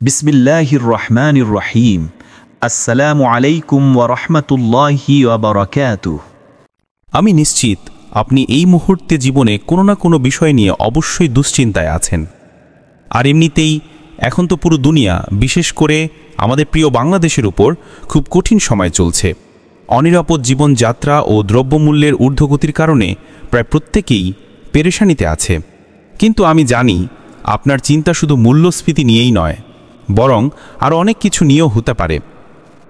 বিসমিল্লাহির রহমানির রহিম। আসসালামু আলাইকুম ওয়া রাহমাতুল্লাহি ওয়া বারাকাতুহু। আমি নিশ্চিত আপনি এই মুহূর্তে জীবনে কোনো না কোনো বিষয় নিয়ে অবশ্যই দুশ্চিন্তায় আছেন। আর এমনিতেই এখন তো পুরো দুনিয়া, বিশেষ করে আমাদের প্রিয় বাংলাদেশের উপর খুব কঠিন সময় চলছে। অনিরাপদ জীবনযাত্রা ও দ্রব্যমূল্যের ঊর্ধ্বগতির কারণে প্রায় প্রত্যেকেই পেরেশানিতে আছে। কিন্তু আমি জানি আপনার চিন্তা শুধু মূল্যস্ফীতি নিয়েই নয়, বরং আরও অনেক কিছু নিয়েও হতে পারে।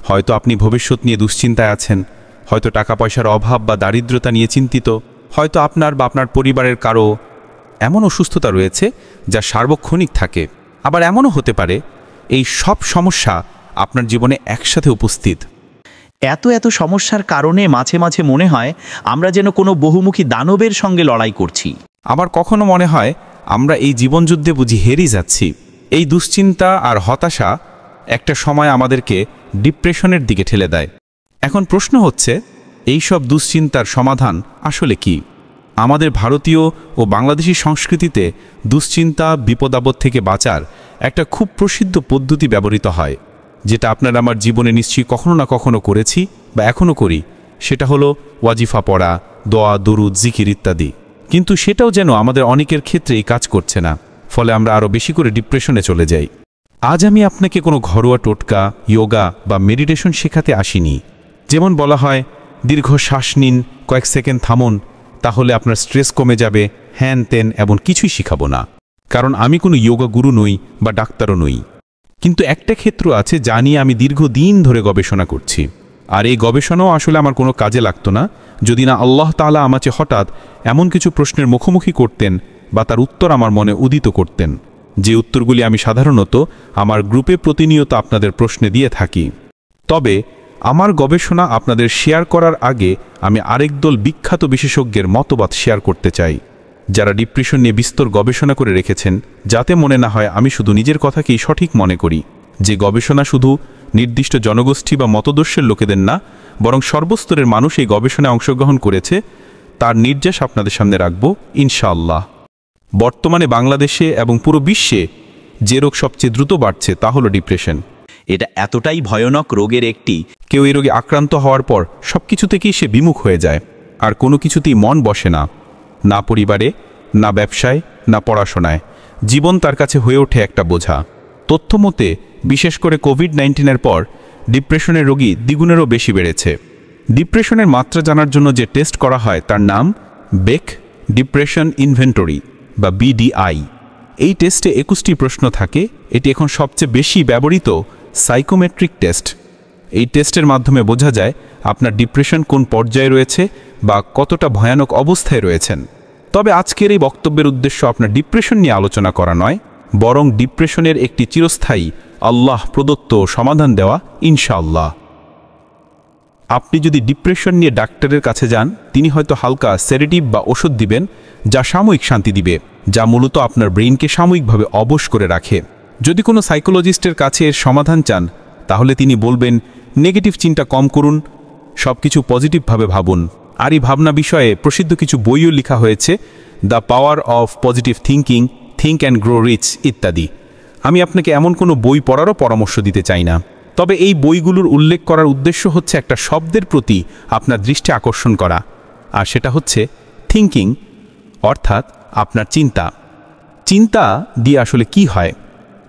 হয়তো আপনি ভবিষ্যৎ নিয়ে দুশ্চিন্তায় আছেন, হয়তো টাকা পয়সার অভাব বা দারিদ্রতা নিয়ে চিন্তিত, হয়তো আপনার বা আপনার পরিবারের কারো এমন অসুস্থতা রয়েছে যা সার্বক্ষণিক থাকে। আবার এমনও হতে পারে এই সব সমস্যা আপনার জীবনে একসাথে উপস্থিত। এত সমস্যার কারণে মাঝে মাঝে মনে হয় আমরা যেন কোনো বহুমুখী দানবের সঙ্গে লড়াই করছি। আবার কখনো মনে হয় আমরা এই জীবনযুদ্ধে বুঝি হেরে যাচ্ছি। এই দুশ্চিন্তা আর হতাশা একটা সময় আমাদেরকে ডিপ্রেশনের দিকে ঠেলে দেয়। এখন প্রশ্ন হচ্ছে, এই সব দুশ্চিন্তার সমাধান আসলে কি? আমাদের ভারতীয় ও বাংলাদেশি সংস্কৃতিতে দুশ্চিন্তা, বিপদাপদ থেকে বাঁচার একটা খুব প্রসিদ্ধ পদ্ধতি ব্যবহৃত হয়, যেটা আপনার আমার জীবনে নিশ্চয়ই কখনো না কখনো করেছি বা এখনও করি। সেটা হলো ওয়াজিফা পড়া, দোয়া, দরুদ, জিকির ইত্যাদি। কিন্তু সেটাও যেন আমাদের অনেকের ক্ষেত্রেই কাজ করছে না, ফলে আমরা আরও বেশি করে ডিপ্রেশনে চলে যাই। আজ আমি আপনাকে কোনো ঘরোয়া টোটকা, যোগা বা মেডিটেশন শেখাতে আসিনি। যেমন বলা হয় দীর্ঘ শ্বাস নিন, কয়েক সেকেন্ড থামুন, তাহলে আপনার স্ট্রেস কমে যাবে, হ্যান তেন এমন কিছুই শিখাবো না। কারণ আমি কোনো যোগা গুরু নই বা ডাক্তারও নই। কিন্তু একটা ক্ষেত্র আছে যা নিয়ে আমি দীর্ঘদিন ধরে গবেষণা করছি। আর এই গবেষণাও আসলে আমার কোনো কাজে লাগতো না যদি না আল্লাহ তাআলা আমাকে হঠাৎ এমন কিছু প্রশ্নের মুখোমুখি করতেন বা তার উত্তর আমার মনে উদিত করতেন, যে উত্তরগুলি আমি সাধারণত আমার গ্রুপে প্রতিনিয়ত আপনাদের প্রশ্নে দিয়ে থাকি। তবে আমার গবেষণা আপনাদের শেয়ার করার আগে আমি আরেক দল বিখ্যাত বিশেষজ্ঞের মতবাদ শেয়ার করতে চাই, যারা ডিপ্রেশন নিয়ে বিস্তর গবেষণা করে রেখেছেন, যাতে মনে না হয় আমি শুধু নিজের কথাকেই সঠিক মনে করি। যে গবেষণা শুধু নির্দিষ্ট জনগোষ্ঠী বা মতদর্শের লোকেদের না, বরং সর্বস্তরের মানুষ এই গবেষণায় অংশগ্রহণ করেছে, তার নির্যাস আপনাদের সামনে রাখব ইনশাআল্লাহ। বর্তমানে বাংলাদেশে এবং পুরো বিশ্বে যে রোগ সবচেয়ে দ্রুত বাড়ছে তা হলো ডিপ্রেশন। এটা এতটাই ভয়ানক রোগের একটি, কেউ এই রোগে আক্রান্ত হওয়ার পর সব কিছু থেকেই সে বিমুখ হয়ে যায়, আর কোনো কিছুতেই মন বসে না, না পরিবারে, না ব্যবসায়, না পড়াশোনায়। জীবন তার কাছে হয়ে ওঠে একটা বোঝা। তথ্য মতে বিশেষ করে কোভিড-19-এর পর ডিপ্রেশনের রোগী দ্বিগুণেরও বেশি বেড়েছে। ডিপ্রেশনের মাত্রা জানার জন্য যে টেস্ট করা হয় তার নাম বেক ডিপ্রেশন ইনভেন্টরি বা BDI। এই টেস্টে 21টি প্রশ্ন থাকে। এটি এখন সবচেয়ে বেশি ব্যবহৃত সাইকোমেট্রিক টেস্ট। এই টেস্টের মাধ্যমে বোঝা যায় আপনার ডিপ্রেশন কোন পর্যায়ে রয়েছে বা কতটা ভয়ানক অবস্থায় রয়েছেন। তবে আজকের এই বক্তব্যের উদ্দেশ্য আপনার ডিপ্রেশন নিয়ে আলোচনা করা নয়, বরং ডিপ্রেশনের একটি চিরস্থায়ী আল্লাহ প্রদত্ত সমাধান দেওয়া ইনশাআল্লাহ। আপনি যদি ডিপ্রেশন নিয়ে ডাক্তারের কাছে যান, তিনি হয়তো হালকা সেডেটিভ বা ওষুধ দিবেন, যা সাময়িক শান্তি দিবে, যা মূলত আপনার ব্রেইনকে সাময়িকভাবে অবশ করে রাখে। যদি কোনো সাইকোলজিস্টের কাছে এর সমাধান চান, তাহলে তিনি বলবেন নেগেটিভ চিন্তা কম করুন, সব কিছু পজিটিভভাবে ভাবুন। আর এই ভাবনা বিষয়ে প্রসিদ্ধ কিছু বইও লেখা হয়েছে, the power of positive thinking, think and grow rich ইত্যাদি। আমি আপনাকে এমন কোনো বই পড়ারও পরামর্শ দিতে চাই না, তবে এই বইগুলোর উল্লেখ করার উদ্দেশ্য হচ্ছে একটা শব্দের প্রতি আপনার দৃষ্টি আকর্ষণ করা, আর সেটা হচ্ছে থিঙ্কিং, অর্থাৎ আপনার চিন্তা। চিন্তা দিয়ে আসলে কি হয়?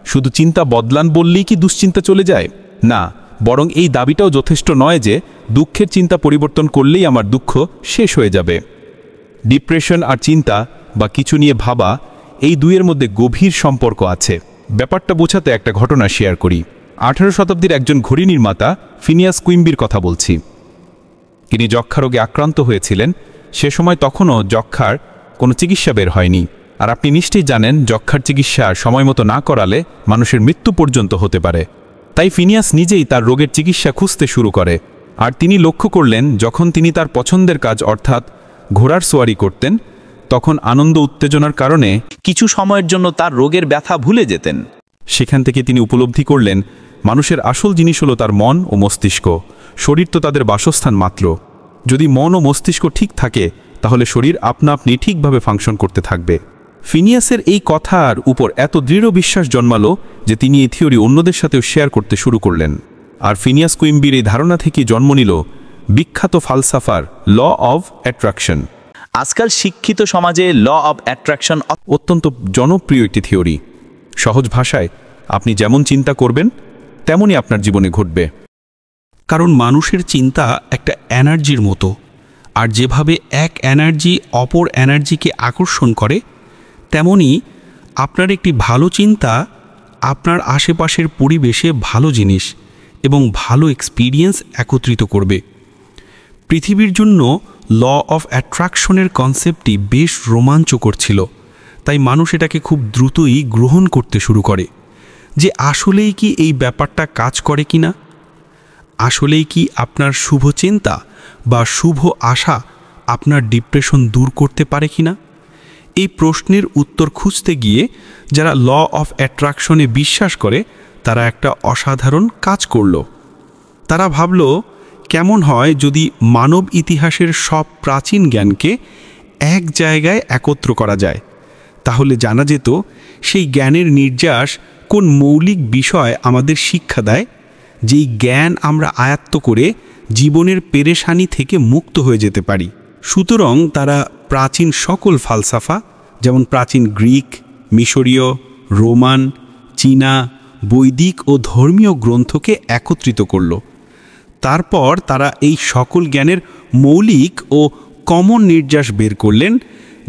শুধু চিন্তা বদলান বললেই কি দুশ্চিন্তা চলে যায়? না, বরং এই দাবিটাও যথেষ্ট নয় যে দুঃখের চিন্তা পরিবর্তন করলেই আমার দুঃখ শেষ হয়ে যাবে। ডিপ্রেশন আর চিন্তা বা কিছু নিয়ে ভাবা, এই দুইয়ের মধ্যে গভীর সম্পর্ক আছে। ব্যাপারটা বোঝাতে একটা ঘটনা শেয়ার করি। 18 শতাব্দীর একজন ঘড়ি নির্মাতা ফিনিয়াস কুইম্বির কথা বলছি। তিনি যক্ষা রোগে আক্রান্ত হয়েছিলেন। সে সময় তখনও যক্ষার কোনো চিকিৎসা বের হয়নি। আর আপনি নিশ্চয়ই জানেন, যক্ষার চিকিৎসা সময় মতো না করালে মানুষের মৃত্যু পর্যন্ত হতে পারে। তাই ফিনিয়াস নিজেই তার রোগের চিকিৎসা খুঁজতে শুরু করে। আর তিনি লক্ষ্য করলেন, যখন তিনি তার পছন্দের কাজ অর্থাৎ ঘোড়ার সোয়ারি করতেন, তখন আনন্দ উত্তেজনার কারণে কিছু সময়ের জন্য তার রোগের ব্যথা ভুলে যেতেন। সেখান থেকে তিনি উপলব্ধি করলেন, মানুষের আসল জিনিস হলো তার মন ও মস্তিষ্ক। শরীর তো তাদের বাসস্থান মাত্র। যদি মন ও মস্তিষ্ক ঠিক থাকে, তাহলে শরীর আপনা আপনি ঠিকভাবে ফাংশন করতে থাকবে। ফিনিয়াসের এই কথার উপর এত দৃঢ় বিশ্বাস জন্মালো যে তিনি এই থিওরি অন্যদের সাথেও শেয়ার করতে শুরু করলেন। আর ফিনিয়াস কুইম্বির এই ধারণা থেকে জন্ম নিল বিখ্যাত ফালসাফার ল অব অ্যাট্রাকশন। আজকাল শিক্ষিত সমাজে ল অব অ্যাট্রাকশন অত্যন্ত জনপ্রিয় একটি থিওরি। সহজ ভাষায়, আপনি যেমন চিন্তা করবেন তেমনই আপনার জীবনে ঘটবে। কারণ মানুষের চিন্তা একটা এনার্জির মতো, আর যেভাবে এক এনার্জি অপর এনার্জিকে আকর্ষণ করে, তেমনি আপনার একটি ভালো চিন্তা আপনার আশেপাশের পরিবেশে ভালো জিনিস এবং ভালো এক্সপিরিয়েন্স একত্রিত করবে। পৃথিবীর জন্য ল অফ অ্যাট্রাকশনের কনসেপ্টটি বেশ রোমাঞ্চকর ছিল, তাই মানুষ এটাকে খুব দ্রুতই গ্রহণ করতে শুরু করে যে আসলেই কি এই ব্যাপারটা কাজ করে কিনা, আসলেই কি আপনার শুভ চিন্তা বা শুভ আশা আপনার ডিপ্রেশন দূর করতে পারে কিনা। এই প্রশ্নের উত্তর খুঁজতে গিয়ে যারা ল অফ অ্যাট্রাকশনে বিশ্বাস করে তারা একটা অসাধারণ কাজ করল। তারা ভাবল, কেমন হয় যদি মানব ইতিহাসের সব প্রাচীন জ্ঞানকে এক জায়গায় একত্র করা যায়। তাহলে জানা যেত সেই জ্ঞানের নির্যাস কোন মৌলিক বিষয় আমাদের শিক্ষা দেয়, যেই জ্ঞান আমরা আয়ত্ত করে জীবনের পেরেশানি থেকে মুক্ত হয়ে যেতে পারি। সুতরাং তারা প্রাচীন সকল ফালসাফা, যেমন প্রাচীন গ্রিক, মিশরীয়, রোমান, চীনা, বৈদিক ও ধর্মীয় গ্রন্থকে একত্রিত করল। তারপর তারা এই সকল জ্ঞানের মৌলিক ও কমন নির্যাস বের করলেন,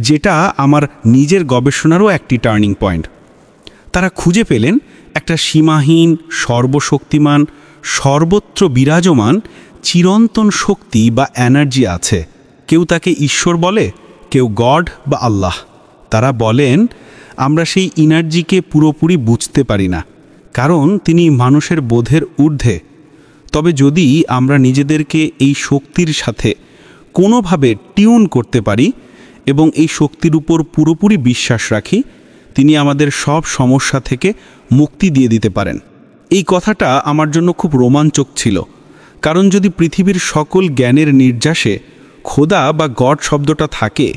যেটা আমার নিজের গবেষণারও একটি টার্নিং পয়েন্ট। তারা খুঁজে পেলেন একটা সীমাহীন, সর্বশক্তিমান, সর্বত্র বিরাজমান চিরন্তন শক্তি বা এনার্জি আছে। কেউ তাকে ঈশ্বর বলে, কেউ গড বা আল্লাহ। তারা বলেন আমরা সেই এনার্জিকে পুরোপুরি বুঝতে পারি না, কারণ তিনি মানুষের বোধের ঊর্ধ্বে। তবে যদি আমরা নিজেদেরকে এই শক্তির সাথে কোনোভাবে টিউন করতে পারি এবং এই শক্তির উপর পুরোপুরি বিশ্বাস রাখি, তিনি আমাদের সব সমস্যা থেকে মুক্তি দিয়ে দিতে পারেন। এই কথাটা আমার জন্য খুব রোমাঞ্চক ছিল, কারণ যদি পৃথিবীর সকল জ্ঞানের নির্যাসে খোদা বা গড শব্দটা থাকে,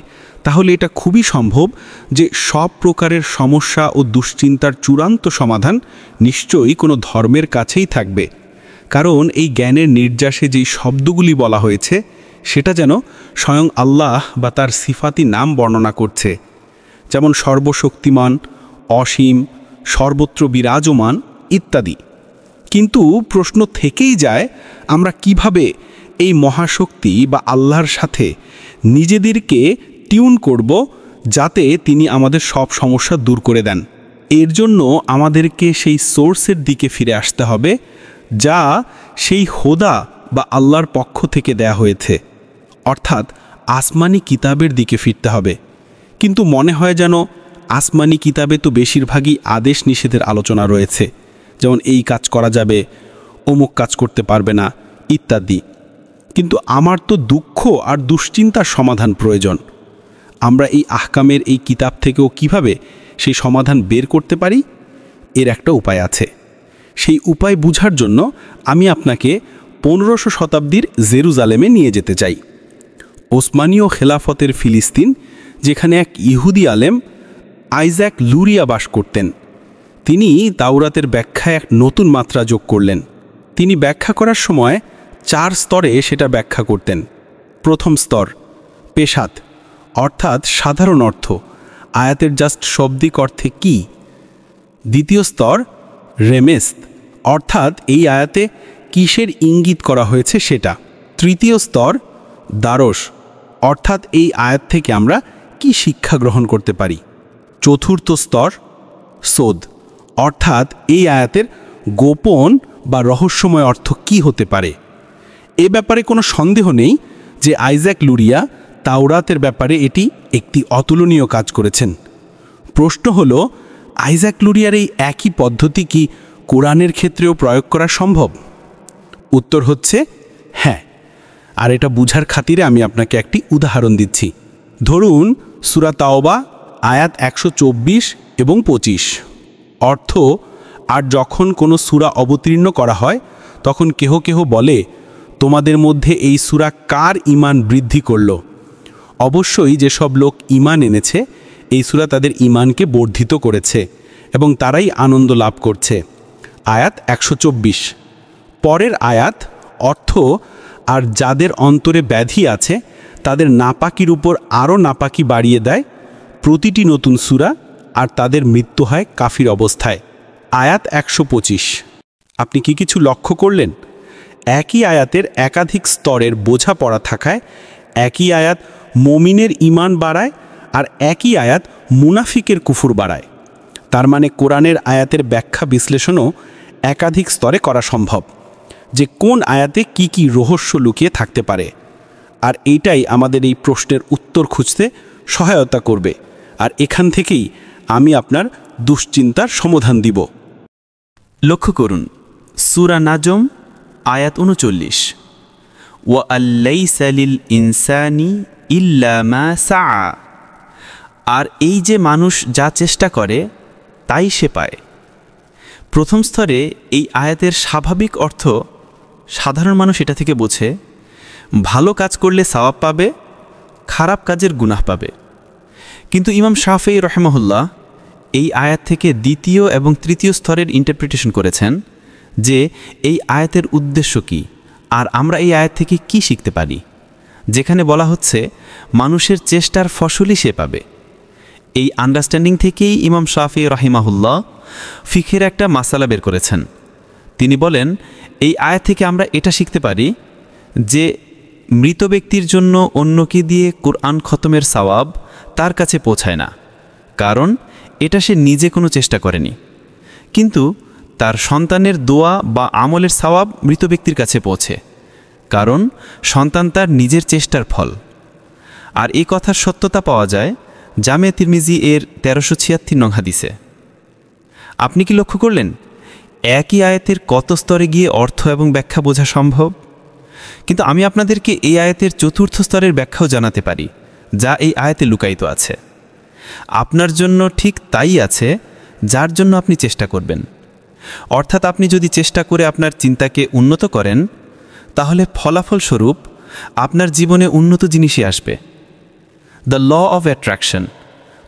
তাহলে এটা খুবই সম্ভব যে সব প্রকারের সমস্যা ও দুশ্চিন্তার চূড়ান্ত সমাধান নিশ্চয়ই কোনো ধর্মের কাছেই থাকবে। কারণ এই জ্ঞানের নির্যাসে যেই শব্দগুলি বলা হয়েছে, সেটা যেন স্বয়ং আল্লাহ বা তার সিফাতি নাম বর্ণনা করছে, যেমন সর্বশক্তিমান, অসীম, সর্বত্র বিরাজমান ইত্যাদি। কিন্তু প্রশ্ন থেকেই যায়, আমরা কিভাবে এই মহাশক্তি বা আল্লাহর সাথে নিজেদেরকে টিউন করব, যাতে তিনি আমাদের সব সমস্যা দূর করে দেন। এর জন্য আমাদেরকে সেই সোর্সের দিকে ফিরে আসতে হবে, যা সেই খোদা বা আল্লাহর পক্ষ থেকে দেয়া হয়েছে, অর্থাৎ আসমানি কিতাবের দিকে ফিরতে হবে। কিন্তু মনে হয় যেন আসমানি কিতাবে তো বেশিরভাগই আদেশ নিষেধের আলোচনা রয়েছে, যেমন এই কাজ করা যাবে, অমুক কাজ করতে পারবে না ইত্যাদি। কিন্তু আমার তো দুঃখ আর দুশ্চিন্তার সমাধান প্রয়োজন। আমরা এই আহকামের এই কিতাব থেকেও কিভাবে সেই সমাধান বের করতে পারি, এর একটা উপায় আছে। সেই উপায় বুঝার জন্য আমি আপনাকে 1500 শতাব্দীর জেরুজালেমে নিয়ে যেতে চাই। ওসমানীয় খেলাফতের ফিলিস্তিন, যেখানে এক ইহুদি আলেম আইজ্যাক লুরিয়া বাস করতেন। তিনি তাওরাতের ব্যাখ্যায় এক নতুন মাত্রা যোগ করলেন। তিনি ব্যাখ্যা করার সময় 4 স্তরে সেটা ব্যাখ্যা করতেন। প্রথম স্তর পেশাত, অর্থাৎ সাধারণ অর্থ, আয়াতের জাস্ট শব্দিক অর্থে কি। দ্বিতীয় স্তর রেমেস্ত, অর্থাৎ এই আয়াতে কিসের ইঙ্গিত করা হয়েছে সেটা। তৃতীয় স্তর দারস, অর্থাৎ এই আয়াত থেকে আমরা কি শিক্ষা গ্রহণ করতে পারি। চতুর্থ স্তর সোদ, অর্থাৎ এই আয়াতের গোপন বা রহস্যময় অর্থ কি হতে পারে। এ ব্যাপারে কোনো সন্দেহ নেই যে আইজ্যাক লুরিয়া তাওরাতের ব্যাপারে এটি একটি অতুলনীয় কাজ করেছেন। প্রশ্ন হলো, আইজ্যাক লুরিয়ার এই একই পদ্ধতি কি কোরআনের ক্ষেত্রেও প্রয়োগ করা সম্ভব? উত্তর হচ্ছে হ্যাঁ। আর এটা বুঝার খাতিরে আমি আপনাকে একটি উদাহরণ দিচ্ছি। ধরুন সূরা তাওবা আয়াত 124 এবং 25। অর্থ, আর যখন কোনো সূরা অবতীর্ণ করা হয়, তখন কেহ কেহ বলে, তোমাদের মধ্যে এই সূরা কার ঈমান বৃদ্ধি করল? অবশ্যই যেসব লোক ঈমান এনেছে এই সূরা তাদের ঈমানকে বর্ধিত করেছে এবং তারাই আনন্দ লাভ করছে। আয়াত 124। পরের আয়াত অর্থ, আর যাদের অন্তরে ব্যাধি আছে তাদের নাপাকির উপর আরও নাপাকি বাড়িয়ে দেয় প্রতিটি নতুন সূরা, আর তাদের মৃত্যু হয় কাফির অবস্থায়। আয়াত 125। আপনি কি কিছু লক্ষ্য করলেন? একই আয়াতের একাধিক স্তরের বোঝা পড়া থাকায় একই আয়াত মুমিনের ঈমান বাড়ায় আর একই আয়াত মুনাফিকের কুফর বাড়ায়। তার মানে কোরআনের আয়াতের ব্যাখ্যা বিশ্লেষণও একাধিক স্তরে করা সম্ভব, যে কোন আয়াতে কি কি রহস্য লুকিয়ে থাকতে পারে। আর এইটাই আমাদের এই প্রশ্নের উত্তর খুঁজতে সহায়তা করবে, আর এখান থেকেই আমি আপনার দুশ্চিন্তার সমাধান দিব। লক্ষ্য করুন, সূরা নাজম আয়াত 39, ওয়া আল্লাইসা লিল ইনসানি ইল্লা মা সাআ। আর এই যে মানুষ যা চেষ্টা করে তাই সে পায়। প্রথম স্তরে এই আয়াতের স্বাভাবিক অর্থ সাধারণ মানুষ এটা থেকে বোঝে ভালো কাজ করলে সওয়াব পাবে, খারাপ কাজের গুনাহ পাবে। কিন্তু ইমাম শাফেঈ রাহিমাহুল্লাহ এই আয়াত থেকে দ্বিতীয় এবং তৃতীয় স্তরের ইন্টারপ্রিটেশন করেছেন যে এই আয়াতের উদ্দেশ্য কি, আর আমরা এই আয়াত থেকে কি শিখতে পারি, যেখানে বলা হচ্ছে মানুষের চেষ্টার ফসলই সে পাবে। এই আন্ডারস্ট্যান্ডিং থেকেই ইমাম শাফেঈ রাহিমাহুল্লাহ ফিকহের একটা মাসালা বের করেছেন। তিনি বলেন এই আয়াত থেকে আমরা এটা শিখতে পারি যে মৃত ব্যক্তির জন্য অন্যকে দিয়ে কুরআন খতমের সওয়াব তার কাছে পৌঁছায় না, কারণ এটা সে নিজে কোনো চেষ্টা করেনি। কিন্তু তার সন্তানের দোয়া বা আমলের সওয়াব মৃত ব্যক্তির কাছে পৌঁছে, কারণ সন্তান তার নিজের চেষ্টার ফল। আর এই কথার সত্যতা পাওয়া যায় জামে তিরমিজি এর 1376 নং হাদিসে। আপনি কি লক্ষ্য করলেন একই আয়াতের কত স্তরে গিয়ে অর্থ এবং ব্যাখ্যা বোঝা সম্ভব? কিন্তু আমি আপনাদেরকে এই আয়াতের চতুর্থ স্তরের ব্যাখ্যাও জানাতে পারি, যা এই আয়াতে লুকায়িত আছে। আপনার জন্য ঠিক তাই আছে যার জন্য আপনি চেষ্টা করবেন। অর্থাৎ আপনি যদি চেষ্টা করে আপনার চিন্তাকে উন্নত করেন, তাহলে ফলাফলস্বরূপ আপনার জীবনে উন্নত জিনিসই আসবে। দ্য ল অফ অ্যাট্রাকশন,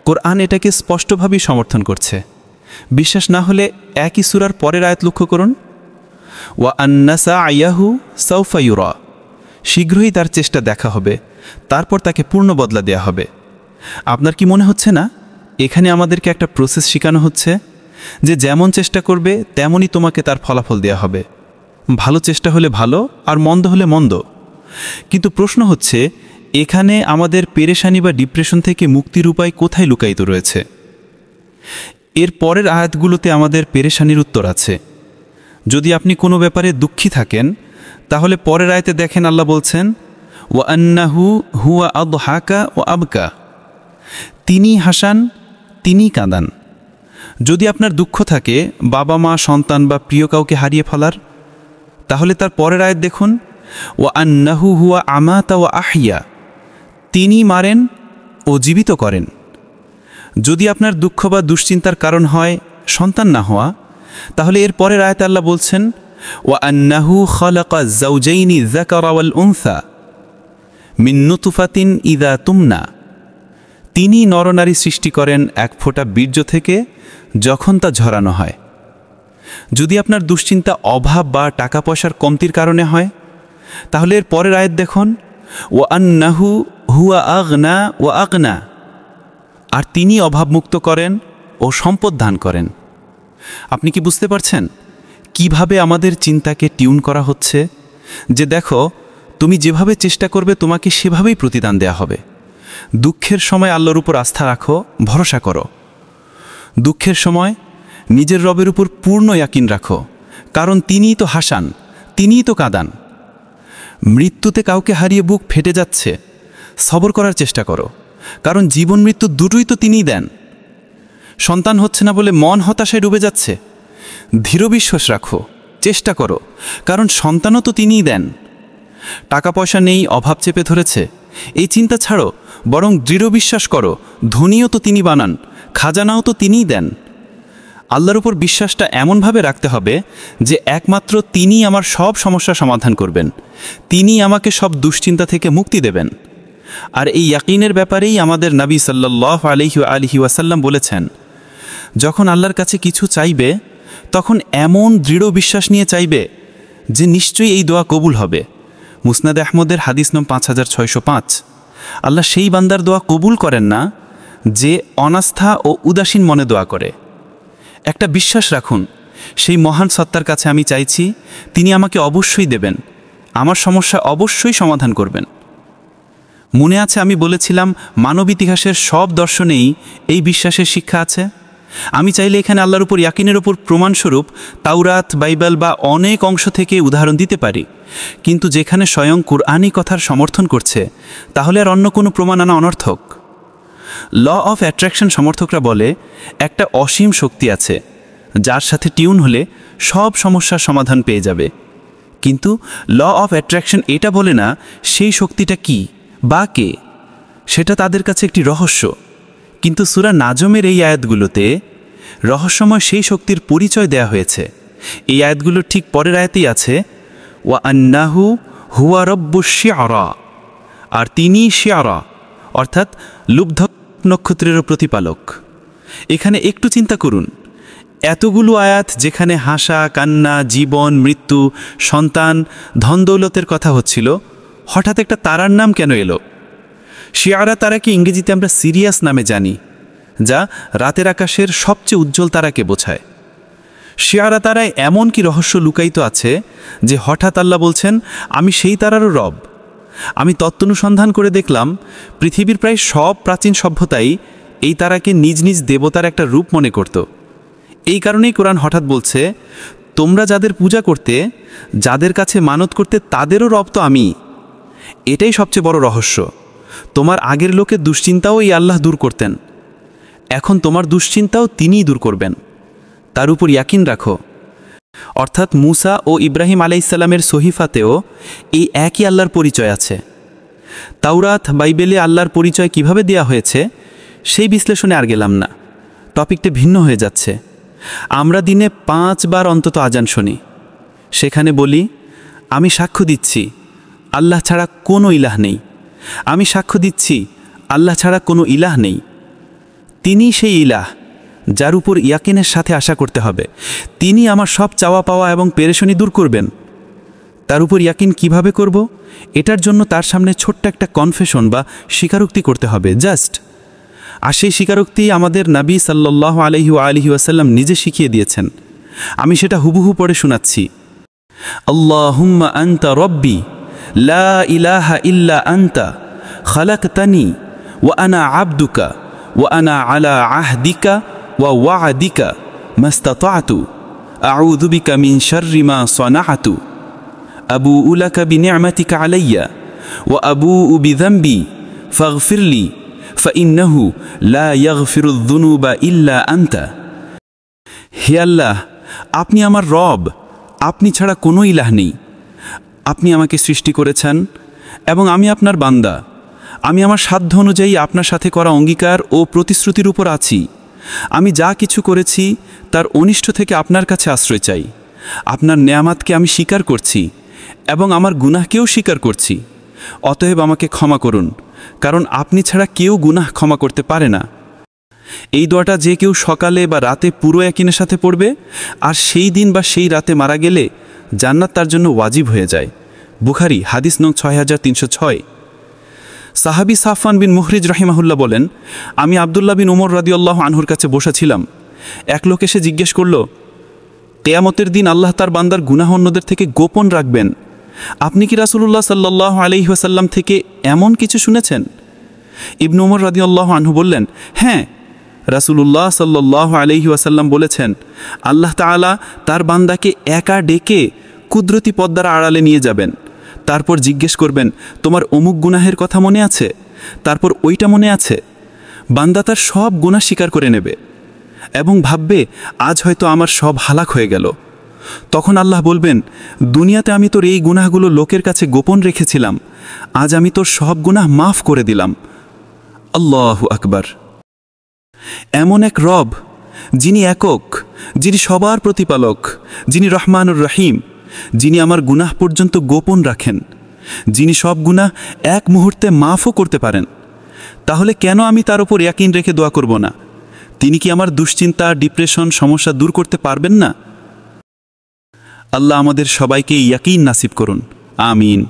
কোরআন এটাকে স্পষ্টভাবেই সমর্থন করছে। বিশ্বাস না হলে একই সূরার পরের আয়াত লক্ষ্য করুন, ওয়া আন্নাসা আয়াহু সাউফা ইউরা, শীঘ্রই তার চেষ্টা দেখা হবে, তারপর তাকে পূর্ণ বদলা দেয়া হবে। আপনার কি মনে হচ্ছে না এখানে আমাদেরকে একটা প্রসেস শেখানো হচ্ছে যে যেমন চেষ্টা করবে তেমনই তোমাকে তার ফলাফল দেয়া হবে? ভালো চেষ্টা হলে ভালো, আর মন্দ হলে মন্দ। কিন্তু প্রশ্ন হচ্ছে এখানে আমাদের পেরেশানি বা ডিপ্রেশন থেকে মুক্তির উপায় কোথায় লুকায়িত রয়েছে? এর পরের আয়াতগুলোতে আমাদের পেরেশানির উত্তর আছে। যদি আপনি কোনো ব্যাপারে দুঃখী থাকেন, তাহলে পরের আয়াতে দেখেন আল্লাহ বলছেন ওয়া আন্নাহু হুয়া আদহাকা ওয়া আবকা, তিনি হাসান, তিনি কাঁদান। যদি আপনার দুঃখ থাকে বাবা মা, সন্তান বা প্রিয় কাউকে হারিয়ে ফেলার, তাহলে তার পরের আয়াত দেখুন ওয়া আন্নাহু হুয়া আমাতা ওয়া আহিয়া, তিনি মারেন ও জীবিত করেন। যদি আপনার দুঃখ বা দুশ্চিন্তার কারণ হয় সন্তান না হওয়া, তাহলে এর পরের আয়াতে আল্লাহ বলছেন ওয়া আন্নাহু খালাকা যাওজাইনি যাকারা ওয়াল উনসা মিন নুতফাতিন ইযা তুমনা, তিনি নরনারী সৃষ্টি করেন এক ফোঁটা বীর্য থেকে যখন তা ঝরানো হয়। যদি আপনার দুশ্চিন্তা অভাব বা টাকা পয়সার কমতির কারণে হয়, তাহলে এর পরের আয়াত দেখুন ওয়া আন্নাহু হুয়া আগনা ওয়া আগনা, আর তিনি অভাবমুক্ত করেন ও সম্পদ দান করেন। আপনি কি বুঝতে পারছেন কিভাবে আমাদের চিন্তাকে টিউন করা হচ্ছে? যে দেখো, তুমি যেভাবে চেষ্টা করবে তোমাকে সেভাবেই প্রতিদান দেয়া হবে। দুঃখের সময় আল্লাহর উপর আস্থা রাখো, ভরসা করো। দুঃখের সময় নিজের রবের উপর পূর্ণ ইয়াকিন রাখো, কারণ তিনিই তো হাসান, তিনিই তো কাঁদান। মৃত্যুতে কাউকে হারিয়ে বুক ফেটে যাচ্ছে, সবর করার চেষ্টা করো, কারণ জীবন মৃত্যু দুটোই তো তিনিই দেন। সন্তান হচ্ছে না বলে মন হতাশায় ডুবে যাচ্ছে, দৃঢ় বিশ্বাস রাখো, চেষ্টা করো, কারণ সন্তানও তো তিনিই দেন। টাকা পয়সা নেই, অভাব চেপে ধরেছে, এই চিন্তা ছাড়ো, বরং দৃঢ় বিশ্বাস করো, ধনীও তো তিনি বানান, খাজানাও তো তিনিই দেন। আল্লাহর উপর বিশ্বাসটা এমনভাবে রাখতে হবে যে একমাত্র তিনিই আমার সব সমস্যা সমাধান করবেন, তিনিই আমাকে সব দুশ্চিন্তা থেকে মুক্তি দেবেন। আর এই ইয়াকিনের ব্যাপারেই আমাদের নবী সাল্লাল্লাহু আলাইহি ওয়াসাল্লাম বলেছেন, যখন আল্লাহর কাছে কিছু চাইবে তখন এমন দৃঢ় বিশ্বাস নিয়ে চাইবে যে নিশ্চয়ই এই দোয়া কবুল হবে। মুসনাদ আহমদের হাদিস নং 5605। আল্লাহ সেই বান্দার দোয়া কবুল করেন না যে অনাস্থা ও উদাসীন মনে দোয়া করে। একটা বিশ্বাস রাখুন, সেই মহান সত্তার কাছে আমি চাইছি, তিনি আমাকে অবশ্যই দেবেন, আমার সমস্যা অবশ্যই সমাধান করবেন। মনে আছে আমি বলেছিলাম মানব ইতিহাসের সব দর্শনেই এই বিশ্বাসের শিক্ষা আছে। আমি চাইলে এখানে আল্লাহর উপর ইয়াকিনের উপর প্রমাণস্বরূপ তাওরাত, বাইবেল বা অনেক অংশ থেকে উদাহরণ দিতে পারি, কিন্তু যেখানে স্বয়ং কুরআনী কথার সমর্থন করছে তাহলে আর অন্য কোনো প্রমাণ আনা অনর্থক। ল অফ অ্যাট্রাকশন সমর্থকরা বলে একটা অসীম শক্তি আছে যার সাথে টিউন হলে সব সমস্যার সমাধান পেয়ে যাবে, কিন্তু ল অফ অ্যাট্রাকশন এটা বলে না সেই শক্তিটা কি বা কে, সেটা তাদের কাছে একটি রহস্য। কিন্তু সূরা নাজমের এই আয়াতগুলোতে রহস্যময় সেই শক্তির পরিচয় দেয়া হয়েছে। এই আয়াতগুলোর ঠিক পরের আয়াতেই আছে, ওয়া আন্নাহু হুয়া রব্বুশ শিআরা, আর তিনি শিআরা অর্থাৎ লুব্ধ নক্ষত্রেরও প্রতিপালক। এখানে একটু চিন্তা করুন, এতগুলো আয়াত যেখানে হাসা, কান্না, জীবন, মৃত্যু, সন্তান, ধনদৌলতের কথা হচ্ছিল, হঠাৎ একটা তারার নাম কেন এলো? শিয়ারা তারাকে ইংরেজিতে আমরা সিরিয়াস নামে জানি, যা রাতের আকাশের সবচেয়ে উজ্জ্বল তারাকে বোঝায়। শিয়ারা তারায় এমন কি রহস্য লুকায়িত আছে যে হঠাৎ আল্লাহ বলছেন, আমি সেই তারারও রব। আমি তত্ত্বানুসন্ধান করে দেখলাম পৃথিবীর প্রায় সব প্রাচীন সভ্যতাই এই তারাকে নিজ নিজ দেবতার একটা রূপ মনে করত। এই কারণেই কোরআন হঠাৎ বলছে, তোমরা যাদের পূজা করতে, যাদের কাছে মানত করতে, তাদেরও রব তো আমি। এটাই সবচেয়ে বড় রহস্য। তোমার আগের লোকের দুশ্চিন্তাও এই আল্লাহ দূর করতেন, এখন তোমার দুশ্চিন্তাও তিনিই দূর করবেন, তার উপর ইয়াকিন রাখো। অর্থাৎ মুসা ও ইব্রাহিম আলাইহিসসালামের সহিফাতেও এই একই আল্লাহর পরিচয় আছে। তাওরাত, বাইবেলে আল্লাহর পরিচয় কিভাবে দেয়া হয়েছে সেই বিশ্লেষণে আর গেলাম না, টপিকটা ভিন্ন হয়ে যাচ্ছে। আমরা দিনে 5 বার অন্তত আজান শুনি, সেখানে বলি, আমি সাক্ষ্য দিচ্ছি আল্লাহ ছাড়া কোনো ইলাহ নেই, আমি সাক্ষ্য দিচ্ছি আল্লাহ ছাড়া কোনো ইলাহ নেই। তিনি সেই ইলাহ যার উপর ইয়াকিনের সাথে আশা করতে হবে, তিনি আমার সব চাওয়া পাওয়া এবং পেরেশানি দূর করবেন। তার উপর ইয়াকিন কিভাবে করব? এটার জন্য তার সামনে ছোট্ট একটা কনফেশন বা স্বীকারোক্তি করতে হবে, জাস্ট। আর সেই স্বীকারোক্তি আমাদের নবী সাল্লাল্লাহু আলাইহি ওয়াসাল্লাম নিজে শিখিয়ে দিয়েছেন। আমি সেটা হুবহু পড়ে শোনাচ্ছি। আল্লাহুম্মা আনতা রব্বি লা ইলাহা ইল্লা আনতা খালাকতানি ওয়া আনা আবদুকা ওয়া আনা আলা আহদিকা ওয়া ওয়া'দিকা মাস্তাতা'তু আউযু বিকা মিন শাররি মা সানা'তু আবুউ লাকা বিনি'মাতিকা আলাইয়া ওয়া আবুউ বিযামবি ফাগফিরলি ফাইন্নাহু লা ইয়াগফিরুয যুনুবা ইল্লা আনতা। হে আল্লাহ, আপনি আমার রব, আপনি ছাড়া কোনো ইলাহ নেই। আপনি আমাকে সৃষ্টি করেছেন এবং আমি আপনার বান্দা। আমি আমার সাধ্য অনুযায়ী আপনার সাথে করা অঙ্গীকার ও প্রতিশ্রুতির উপর আছি। আমি যা কিছু করেছি তার অনিষ্ট থেকে আপনার কাছে আশ্রয় চাই। আপনার নেয়ামাতকে আমি স্বীকার করছি এবং আমার গুনাহকেও স্বীকার করছি। অতএব আমাকে ক্ষমা করুন, কারণ আপনি ছাড়া কেউ গুনাহ ক্ষমা করতে পারে না। এই দোয়াটা যে কেউ সকালে বা রাতে পুরো ইয়াকিনের সাথে পড়বে, আর সেই দিন বা সেই রাতে মারা গেলে জান্নাত তার জন্য ওয়াজিব হয়ে যায়। বুখারী হাদিস নং 6306। সাহাবী সাফওয়ান বিন মুহরিজ রাহিমাহুল্লাহ বলেন, আমি আব্দুল্লাহ বিন ওমর রাদিয়াল্লাহু আনহুর কাছে বসেছিলাম। এক লোক এসে জিজ্ঞেস করল, কিয়ামতের দিন আল্লাহ তার বান্দার গুনাহ অন্যদের থেকে গোপন রাখবেন। আপনি কি রাসূলুল্লাহ সাল্লাল্লাহু আলাইহি ওয়াসাল্লাম থেকে এমন কিছু শুনেছেন? ইবনে ওমর রাদিয়াল্লাহু আনহু বললেন, হ্যাঁ, রাসূলুল্লাহ সাল্লাল্লাহু আলাইহি ওয়াসাল্লাম বলেছেন, আল্লাহ তাআলা তার বান্দাকে একা ডেকে কুদরতি পদ্মার আড়ালে নিয়ে যাবেন। তারপর জিজ্ঞেস করবেন, তোমার অমুক গুনাহের কথা মনে আছে? তারপর ওইটা মনে আছে। বান্দা তার সব গুনাহ স্বীকার করে নেবে এবং ভাববে, আজ হয়তো আমার সব হালাক হয়ে গেল। তখন আল্লাহ বলবেন, দুনিয়াতে আমি তোর এই গুনাহগুলো লোকের কাছে গোপন রেখেছিলাম, আজ আমি তোর সব গুনাহ মাফ করে দিলাম। আল্লাহু আকবার। এমন এক রব যিনি একক, যিনি সবার প্রতিপালক, যিনি রহমানুর রহিম, যিনি আমার গুনাহ পর্যন্ত গোপন রাখেন, যিনি সব গুনাহ এক মুহূর্তে মাফও করতে পারেন। তাহলে কেন আমি তার উপর ইয়াকিন রেখে দোয়া করব না? তিনি কি আমার দুশ্চিন্তা, ডিপ্রেশন, সমস্যা দূর করতে পারবেন না? আল্লাহ আমাদের সবাইকে ইয়াকিন নাসিব করুন। আমিন।